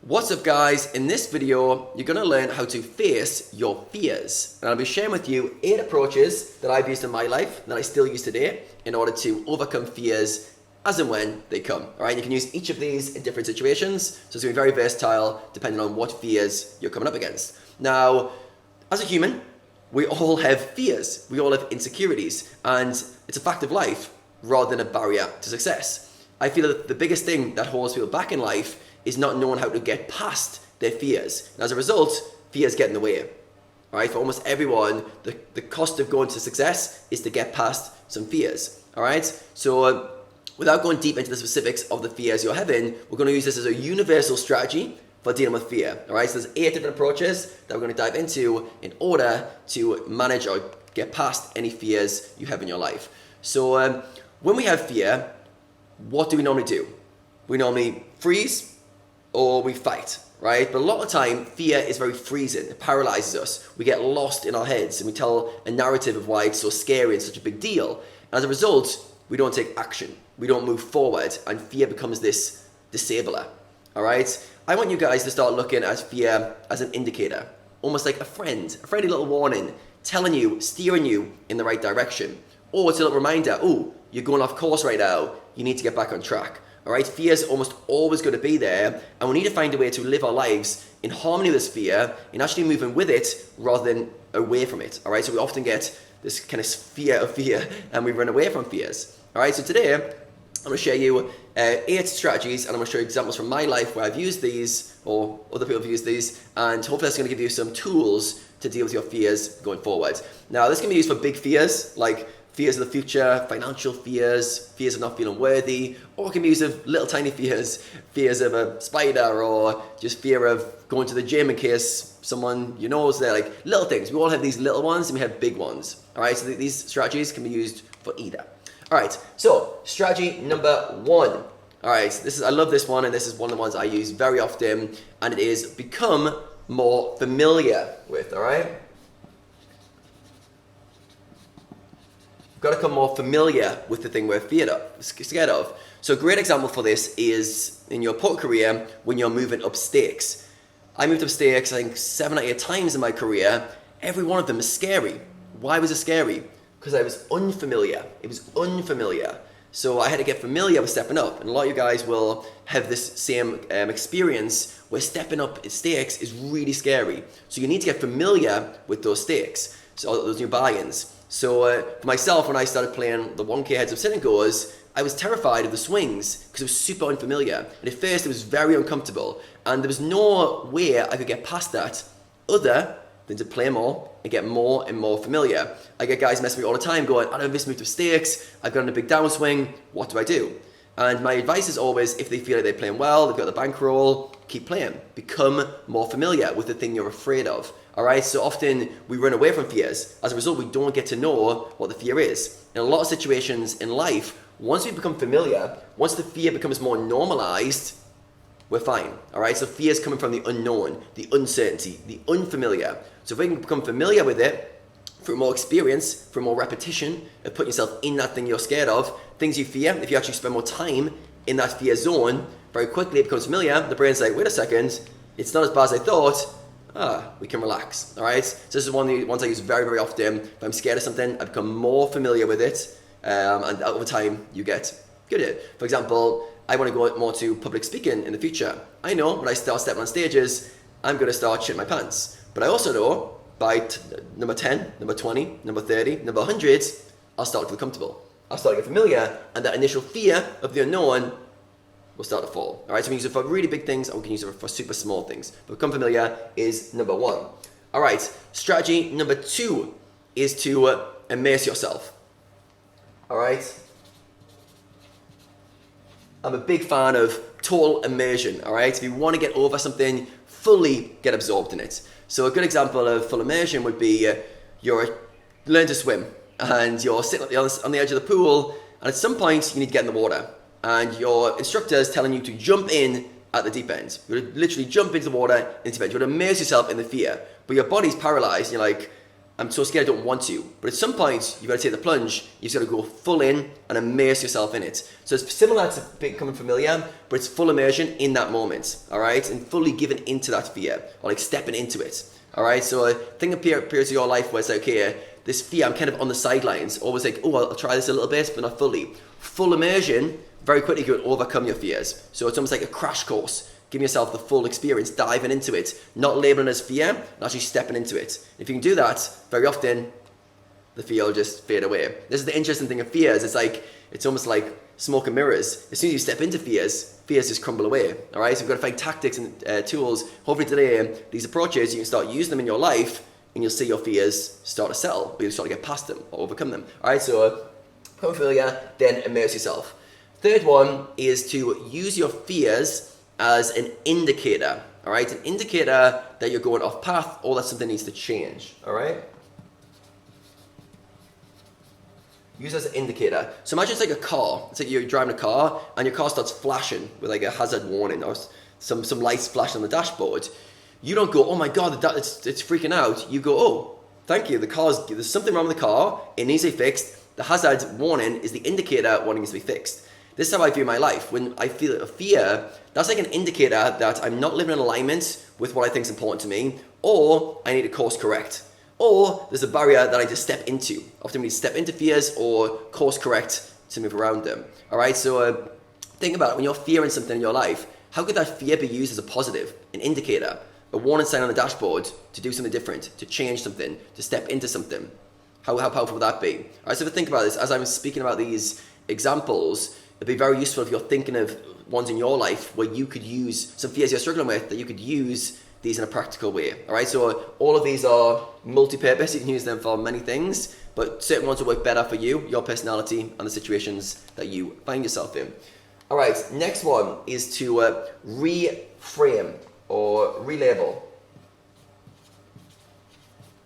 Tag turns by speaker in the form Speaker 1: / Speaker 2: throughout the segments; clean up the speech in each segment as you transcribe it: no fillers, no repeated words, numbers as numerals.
Speaker 1: What's up guys, in this video you're going to learn how to face your fears, and I'll be sharing with you 8 approaches that I've used in my life that I still use today in order to overcome fears as and when they come. Alright, you can use each of these in different situations, so it's going to be very versatile depending on what fears you're coming up against. Now, as a human, we all have fears, we all have insecurities, and it's a fact of life rather than a barrier to success. I feel that the biggest thing that holds people back in life is not knowing how to get past their fears. And as a result, fears get in the way. All right, for almost everyone, the cost of going to success is to get past some fears. All right, so without going deep into the specifics of the fears you're having, we're going to use this as a universal strategy for dealing with fear. All right, so there's 8 different approaches that we're going to dive into in order to manage or get past any fears you have in your life. So when we have fear, what do we normally do? We normally freeze or we fight, right? But a lot of the time, fear is very freezing. It paralyzes us. We get lost in our heads and we tell a narrative of why it's so scary and such a big deal. And as a result, we don't take action. We don't move forward, and fear becomes this disabler, all right? I want you guys to start looking at fear as an indicator, almost like a friendly little warning, telling you, steering you in the right direction. Or it's a little reminder, oh, you're going off course right now. You need to get back on track. All right, fear is almost always going to be there, and we need to find a way to live our lives in harmony with this fear, and actually moving with it rather than away from it. All right, so we often get this kind of fear of fear, and we run away from fears. All right, so today I'm going to share you 8 strategies, and I'm going to show you examples from my life where I've used these, or other people have used these, and hopefully that's going to give you some tools to deal with your fears going forward. Now, this can be used for big fears, like fears of the future, financial fears, fears of not feeling worthy, or it can be used of little tiny fears, fears of a spider, or just fear of going to the gym in case someone you know is there, like little things. We all have these little ones and we have big ones. All right, so these strategies can be used for either. All right, so strategy number 1. All right, I love this one, and this is one of the ones I use very often, and it is become more familiar with, all right? Got to become more familiar with the thing we're scared of. So a great example for this is in your poker career when you're moving up stakes. I moved up stakes, I think 7 or 8 times in my career. Every one of them is scary. Why was it scary? Because I was unfamiliar. It was unfamiliar. So I had to get familiar with stepping up. And a lot of you guys will have this same experience where stepping up stakes is really scary. So you need to get familiar with those stakes, so those new buy-ins. So for myself, when I started playing the 1K heads up sit and goes, I was terrified of the swings because it was super unfamiliar. And at first it was very uncomfortable, and there was no way I could get past that other than to play more and get more and more familiar. I get guys messing me all the time going, I don't have this moved to stakes, I've got in a big downswing, what do I do? And my advice is always, if they feel like they're playing well, they've got the bankroll, keep playing. Become more familiar with the thing you're afraid of. All right, so often we run away from fears. As a result, we don't get to know what the fear is. In a lot of situations in life, once we become familiar, once the fear becomes more normalized, we're fine. All right, so fear is coming from the unknown, the uncertainty, the unfamiliar. So if we can become familiar with it, through more experience, through more repetition of putting yourself in that thing you're scared of, things you fear, if you actually spend more time in that fear zone, very quickly it becomes familiar. The brain's like, wait a second, it's not as bad as I thought. We can relax, all right? So this is one of the ones I use very, very often. If I'm scared of something, I become more familiar with it, and over time, you get good at it. For example, I want to go more to public speaking in the future. I know when I start stepping on stages, I'm going to start shitting my pants. But I also know by number 10, number 20, number 30, number 100, I'll start to feel comfortable. I'll start to get familiar, and that initial fear of the unknown will start to fall. All right, so we can use it for really big things, and we can use it for super small things. But become familiar is number 1. All right, strategy number 2 is to immerse yourself. All right, I'm a big fan of total immersion. All right, if you want to get over something, fully get absorbed in it. So a good example of full immersion would be you're learning to swim, and you're sitting on the edge of the pool, and at some point you need to get in the water. And your instructor is telling you to jump in at the deep end. You would literally jump into the water, into the deep end. You would immerse yourself in the fear, but your body's paralyzed. And you're like, I'm so scared I don't want to. But at some point, you've got to take the plunge. You've got to go full in and immerse yourself in it. So it's similar to becoming familiar, but it's full immersion in that moment, all right? And fully giving into that fear, or like stepping into it, all right? So I think of periods of your life where it's like, okay, this fear, I'm kind of on the sidelines, always like, oh, I'll try this a little bit, but not fully. Full immersion, very quickly you can overcome your fears. So it's almost like a crash course. Giving yourself the full experience, diving into it, not labeling as fear, and actually stepping into it. If you can do that, very often, the fear will just fade away. This is the interesting thing of fears. It's almost like smoke and mirrors. As soon as you step into fears just crumble away. All right, so we've got to find tactics and tools. Hopefully today, these approaches, you can start using them in your life, and you'll see your fears start to settle, or you'll start to get past them or overcome them. All right, so become familiar, then immerse yourself. Third one is to use your fears as an indicator, all right? An indicator that you're going off path or that something needs to change, all right? Use it as an indicator. So imagine it's like a car. It's like you're driving a car and your car starts flashing with like a hazard warning or some lights flashing on the dashboard. You don't go, oh my God, it's freaking out. You go, oh, thank you. There's something wrong with the car. It needs to be fixed. The hazard warning is the indicator wanting it to be fixed. This is how I view my life. When I feel a fear, that's like an indicator that I'm not living in alignment with what I think is important to me, or I need to course correct, or there's a barrier that I need to step into. Often we need to step into fears or course correct to move around them. All right, so think about it. When you're fearing something in your life, how could that fear be used as a positive, an indicator, a warning sign on the dashboard to do something different, to change something, to step into something? How powerful would that be? All right, so if you think about this, as I'm speaking about these examples, it'd be very useful if you're thinking of ones in your life where you could use some fears you're struggling with, that you could use these in a practical way. All right, so all of these are multi-purpose. You can use them for many things, but certain ones will work better for you, your personality, and the situations that you find yourself in. All right, next one is to reframe or relabel.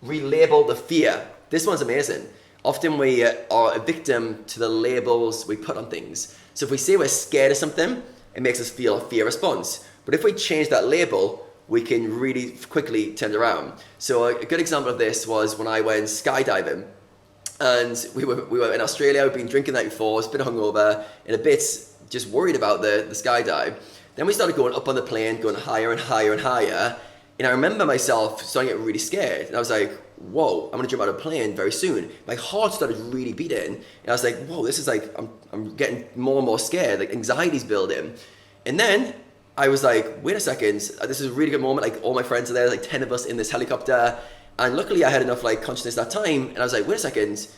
Speaker 1: Relabel the fear. This one's amazing. Often we are a victim to the labels we put on things. So if we say we're scared of something, it makes us feel a fear response. But if we change that label, we can really quickly turn it around. So a good example of this was when I went skydiving. And we were in Australia, we'd been drinking the night before, was a bit hungover, and a bit just worried about the skydive. Then we started going up on the plane, going higher and higher and higher. And I remember myself starting to get really scared. And I was like, whoa, I'm gonna jump out of a plane very soon. My heart started really beating. And I was like, whoa, this is like, I'm getting more and more scared, like anxiety's building. And then I was like, wait a second, this is a really good moment. Like all my friends are there, like 10 of us in this helicopter. And luckily I had enough like consciousness that time. And I was like, wait a second,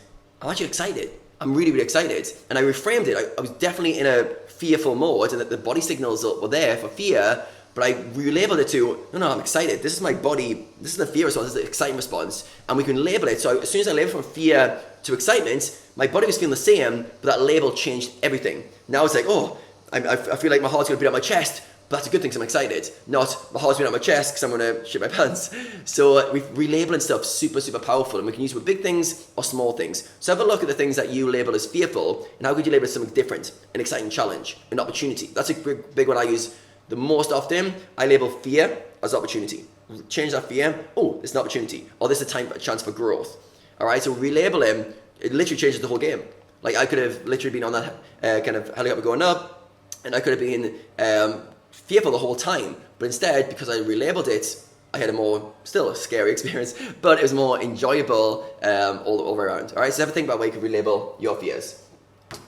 Speaker 1: I'm actually excited. I'm really, really excited. And I reframed it. I was definitely in a fearful mode, and that the body signals were there for fear, but I relabeled it to, no, I'm excited. This is my body, this is the fear response, this is the excitement response. And we can label it. So as soon as I labeled from fear to excitement, my body was feeling the same, but that label changed everything. Now it's like, oh, I feel like my heart's gonna beat out my chest, but that's a good thing because I'm excited. Not my heart's beating out my chest because I'm gonna shit my pants. So relabeling stuff super, super powerful, and we can use it with big things or small things. So have a look at the things that you label as fearful, and how could you label it something different, an exciting challenge, an opportunity. That's a big one I use the most often. I label fear as opportunity. Change that fear, oh, it's an opportunity, or this is a chance for growth. All right, so relabeling, it literally changes the whole game. Like I could have literally been on that kind of helicopter going up, and I could have been fearful the whole time, but instead, because I relabeled it, I had still a scary experience, but it was more enjoyable all around. All right, so have a think about where you can relabel your fears.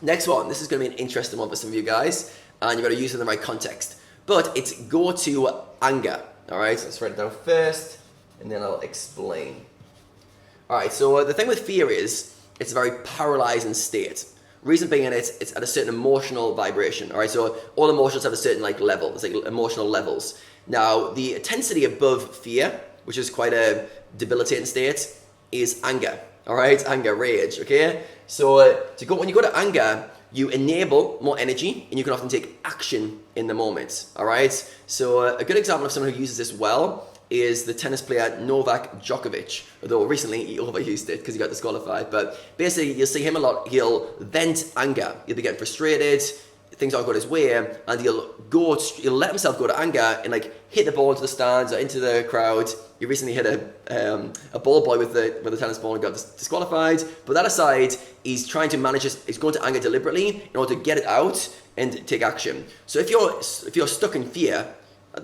Speaker 1: Next one, this is going to be an interesting one for some of you guys, and you've got to use it in the right context. But it's go to anger. All right, so let's write it down first, and then I'll explain. All right, so the thing with fear is it's a very paralyzing state. Reason being it's at a certain emotional vibration. All right, so all emotions have a certain level. It's like emotional levels. Now, the intensity above fear, which is quite a debilitating state, is anger. All right, anger, rage. Okay, so when you go to anger, you enable more energy, and you can often take action in the moment. All right, so a good example of someone who uses this well is the tennis player Novak Djokovic, although recently he overused it because he got disqualified. But basically, you'll see him a lot. He'll vent anger. He'll be getting frustrated, things aren't going his way, and he'll let himself go to anger and like hit the ball into the stands or into the crowd. He recently hit a ball boy with the tennis ball and got disqualified. But that aside, he's trying to manage this. He's going to anger deliberately in order to get it out and take action. So if you're stuck in fear,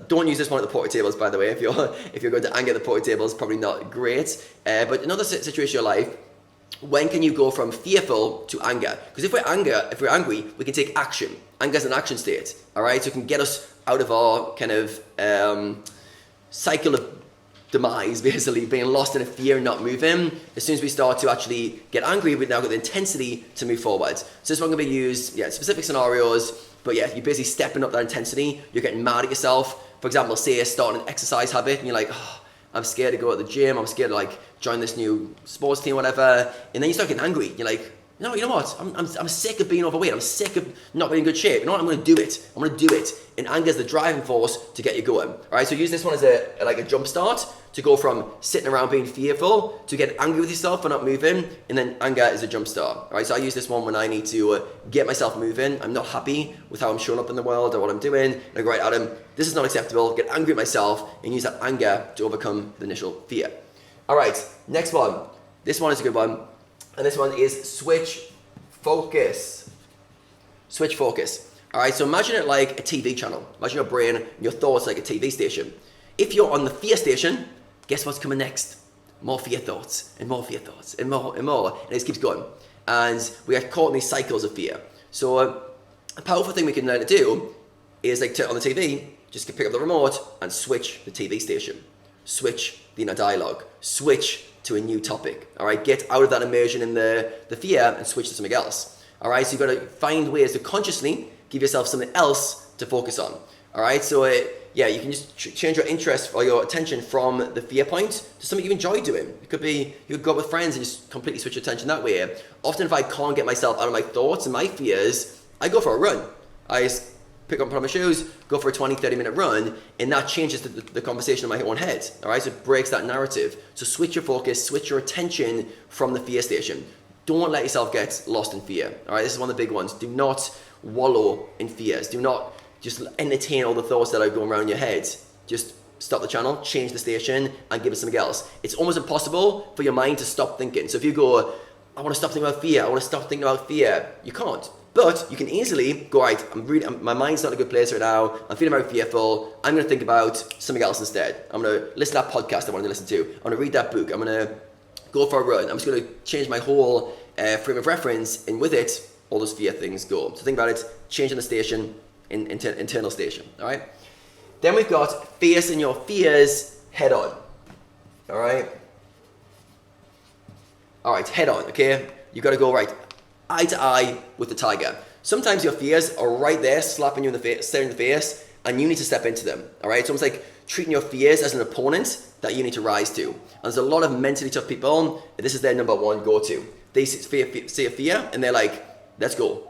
Speaker 1: don't use this one at the poker tables, by the way. If you're going to anger at the poker tables, probably not great. But another situation in your life, when can you go from fearful to anger? Because if we're angry, we can take action. Anger is an action state, all right? So it can get us out of our kind of cycle of demise, basically, being lost in a fear and not moving. As soon as we start to actually get angry, we've now got the intensity to move forward. So this one can be used, specific scenarios, but you're basically stepping up that intensity. You're getting mad at yourself. For example, say you're starting an exercise habit and you're like, oh, I'm scared to go to the gym, I'm scared to like join this new sports team, whatever. And then you start getting angry. You're like, no, you know what? I'm sick of being overweight. I'm sick of not being in good shape. You know what? I'm going to do it. I'm going to do it. And anger is the driving force to get you going. All right. So use this one as a jump start to go from sitting around being fearful to get angry with yourself for not moving. And then anger is a jump start. All right. So I use this one when I need to get myself moving. I'm not happy with how I'm showing up in the world or what I'm doing. And I go, right, Adam, this is not acceptable. Get angry at myself and use that anger to overcome the initial fear. All right. Next one. This one is a good one. And this one is switch focus. Switch focus. All right, so imagine it like a TV channel. Imagine your brain and your thoughts like a TV station. If you're on the fear station, guess what's coming next? More fear thoughts and more fear thoughts and more and more. And it just keeps going. And we get caught in these cycles of fear. So a powerful thing we can learn to do is like turn on the TV, just pick up the remote and switch the TV station. Switch the inner dialogue. Switch to a new topic. All right, get out of that immersion in the fear and switch to something else. All right, so you've got to find ways to consciously give yourself something else to focus on. All right, so you can just change your interest or your attention from the fear point to something you enjoy doing. It could be you could go out with friends and just completely switch your attention that way. Often if I can't get myself out of my thoughts and my fears, I go for a run. I just pick up, put on my shoes, go for a 20, 30-minute run, and that changes the conversation in my own head, all right? So it breaks that narrative. So switch your focus, switch your attention from the fear station. Don't let yourself get lost in fear, all right? This is one of the big ones. Do not wallow in fears. Do not just entertain all the thoughts that are going around your head. Just stop the channel, change the station, and give it something else. It's almost impossible for your mind to stop thinking. So if you go, I want to stop thinking about fear, I want to stop thinking about fear, you can't. But you can easily go, right, my mind's not in a good place right now, I'm feeling very fearful, I'm going to think about something else instead. I'm going to listen to that podcast I wanted to listen to, I'm going to read that book, I'm going to go for a run, I'm just going to change my whole frame of reference, and with it, all those fear things go. So think about it, changing the station, internal station, all right? Then we've got facing your fears head on, all right? All right, head on, okay? You got to go right eye to eye with the tiger. Sometimes your fears are right there, slapping you in the face, staring in the face, and you need to step into them. All right, it's almost like treating your fears as an opponent that you need to rise to. And there's a lot of mentally tough people, and this is their number one go-to. They see a fear, and they're like, let's go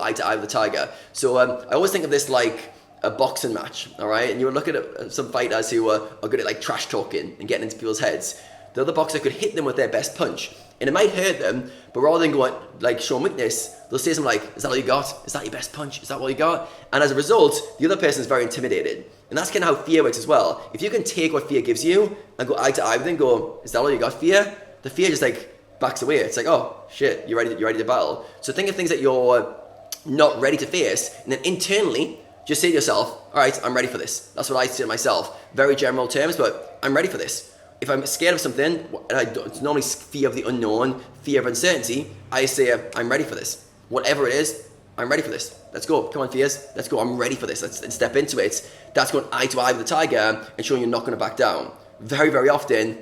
Speaker 1: eye to eye with the tiger. So I always think of this like a boxing match, all right? And you would look at some fighters who are good at like trash talking and getting into people's heads. The other boxer could hit them with their best punch, and it might hurt them, but rather than going like showing weakness, they'll say something like, is that all you got? Is that your best punch? Is that all you got? And as a result, the other person is very intimidated. And that's kind of how fear works as well. If you can take what fear gives you and go eye to eye with it and go, is that all you got, fear? The fear just like backs away. It's like, oh shit, you're ready to battle. So think of things that you're not ready to face, and then internally, just say to yourself, all right, I'm ready for this. That's what I say to myself. Very general terms, but I'm ready for this. If I'm scared of something, and it's normally fear of the unknown, fear of uncertainty, I say, I'm ready for this. Whatever it is, I'm ready for this. Let's go. Come on, fears. Let's go. I'm ready for this. Let's step into it. That's going eye to eye with the tiger and showing you're not going to back down. Very, very often,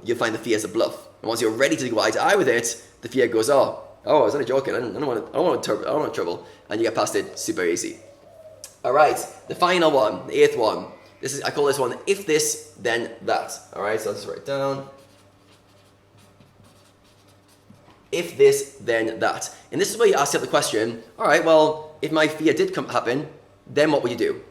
Speaker 1: you'll find the fear is a bluff. And once you're ready to go eye to eye with it, the fear goes, oh, I was only joking. I don't want trouble. And you get past it super easy. All right, the final one, the eighth one. I call this one, if this, then that. All right, so I'll just write it down. If this, then that. And this is where you ask yourself the question, all right, well, if my fear did happen, then what would you do?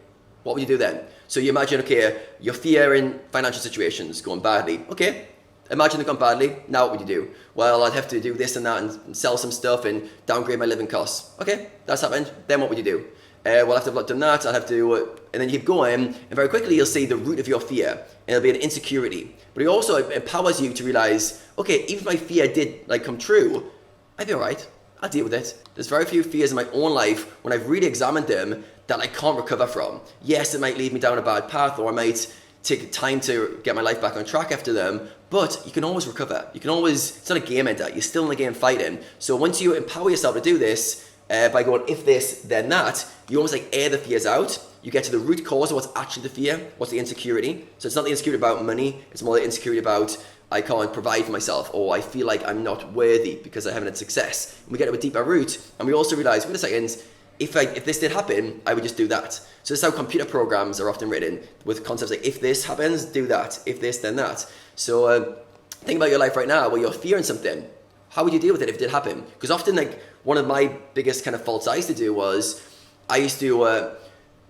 Speaker 1: What would you do then? So you imagine, okay, your fear in financial situations going badly. Okay, Imagine it gone badly. Now what would you do? Well, I'd have to do this and that and sell some stuff and downgrade my living costs. Okay, that's happened. Then what would you do? Well, after I've done that, I'd have to, and then you keep going, and very quickly you'll see the root of your fear, and it'll be an insecurity. But it also empowers you to realize, okay, even if my fear did come true, I'd be all right. I'll deal with it. There's very few fears in my own life when I've really examined them that I can't recover from. Yes, it might lead me down a bad path, or I might take time to get my life back on track after them, but you can always recover. You can always, it's not a game ender, you're still in the game fighting. So once you empower yourself to do this, by going if this, then that, you almost air the fears out. You get to the root cause of what's actually the fear, what's the insecurity. So it's not the insecurity about money, it's more the insecurity about I can't provide for myself, or I feel like I'm not worthy because I haven't had success. And we get to a deeper root, and we also realize, wait a second, if this did happen, I would just do that. So this is how computer programs are often written, with concepts like if this happens, do that. If this, then that. So think about your life right now where you're fearing something. How would you deal with it if it did happen? Because often one of my biggest kind of faults I used to do was I used to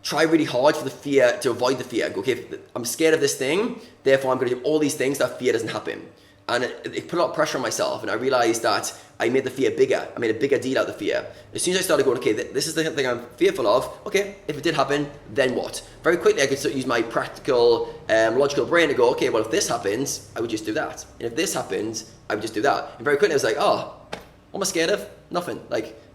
Speaker 1: try really hard for the fear, to avoid the fear. Go, okay, I'm scared of this thing, therefore I'm going to do all these things that fear doesn't happen. And it put a lot of pressure on myself, and I realized that I made the fear bigger. I made a bigger deal out of the fear. As soon as I started going, okay, this is the thing I'm fearful of, okay, if it did happen, then what? Very quickly I could start use my practical, logical brain to go, okay, well if this happens, I would just do that. And if this happens, I would just do that. And very quickly I was like, oh, what am I scared of? Nothing.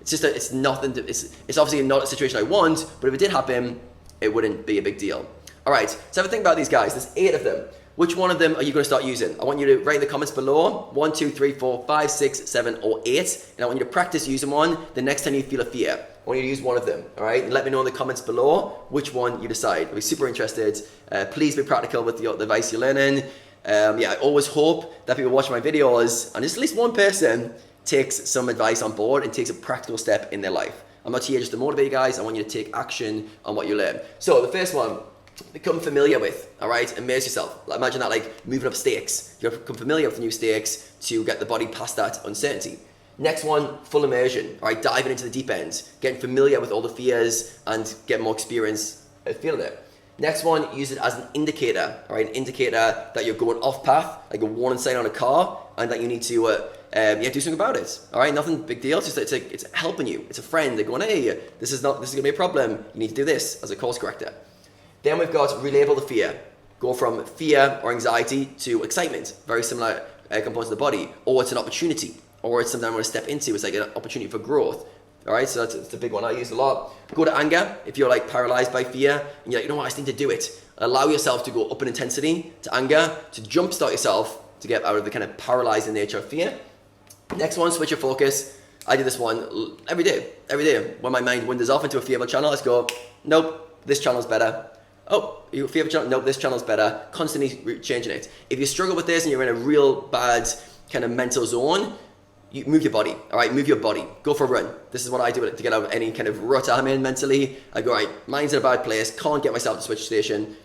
Speaker 1: It's nothing. It's obviously not a situation I want, but if it did happen, it wouldn't be a big deal. All right, so have a think about these guys. There's 8 of them. Which one of them are you going to start using? I want you to write in the comments below 1, 2, 3, 4, 5, 6, 7, or 8, and I want you to practice using one the next time you feel a fear. I want you to use one of them. All right, and let me know in the comments below which one you decide. I'll be super interested. Please be practical with the advice you're learning. I always hope that people watch my videos and just at least one person takes some advice on board and takes a practical step in their life. I'm not here just to motivate you guys. I want you to take action on what you learn. So the first one, become familiar with, all right? Immerse yourself. Imagine that moving up stakes. You become familiar with the new stakes to get the body past that uncertainty. Next one, full immersion, all right? Diving into the deep end, getting familiar with all the fears and getting more experience at feeling it. Next one, use it as an indicator, all right? An indicator that you're going off path, like a warning sign on a car, and that you need to do something about it. All right, nothing big deal. It's just it's helping you. It's a friend. They're going, hey, this is gonna be a problem. You need to do this as a course corrector. Then we've got relabel the fear. Go from fear or anxiety to excitement. Very similar components of the body. Or it's an opportunity. Or it's something I'm going to step into. It's like an opportunity for growth. All right, so that's the big one I use a lot. Go to anger. If you're paralyzed by fear and you're like, you know what, I just need to do it. Allow yourself to go up in intensity to anger, to jumpstart yourself to get out of the kind of paralyzing nature of fear. Next one, switch your focus. I do this one every day. When my mind wanders off into a fearful channel, let's go, nope, this channel's better. Oh, you fearful channel? Nope, this channel's better. Constantly changing it. If you struggle with this and you're in a real bad kind of mental zone, you move your body, all right? Move your body. Go for a run. This is what I do to get out of any kind of rut I'm in mentally. I go, all right, mind's in a bad place, can't get myself to switch station.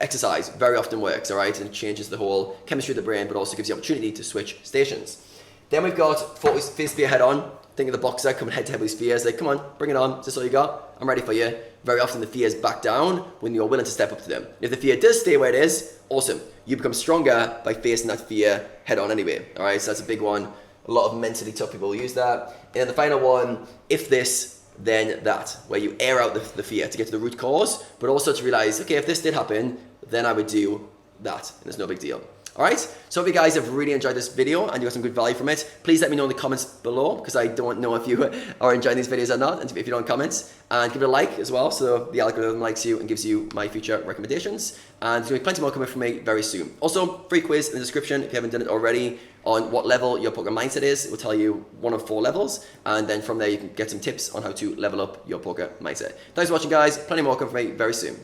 Speaker 1: Exercise very often works, all right? And it changes the whole chemistry of the brain, but also gives you the opportunity to switch stations. Then we've got face fear head on. Think of the boxer coming head to head with his fears. Like, come on, bring it on. Is this all you got? I'm ready for you. Very often the fears back down when you're willing to step up to them. If the fear does stay where it is, awesome. You become stronger by facing that fear head on anyway. All right, so that's a big one. A lot of mentally tough people will use that. And then the final one, if this, then that, where you air out the fear to get to the root cause, but also to realize, okay, if this did happen, then I would do that, and it's no big deal. All right, so if you guys have really enjoyed this video and you got some good value from it, please let me know in the comments below, because I don't know if you are enjoying these videos or not, and if you don't comment, and give it a like as well, so the algorithm likes you and gives you my future recommendations. And there's going to be plenty more coming from me very soon. Also, free quiz in the description if you haven't done it already on what level your poker mindset is. It will tell you 1 of 4 levels, and then from there you can get some tips on how to level up your poker mindset. Thanks for watching, guys. Plenty more coming from me very soon.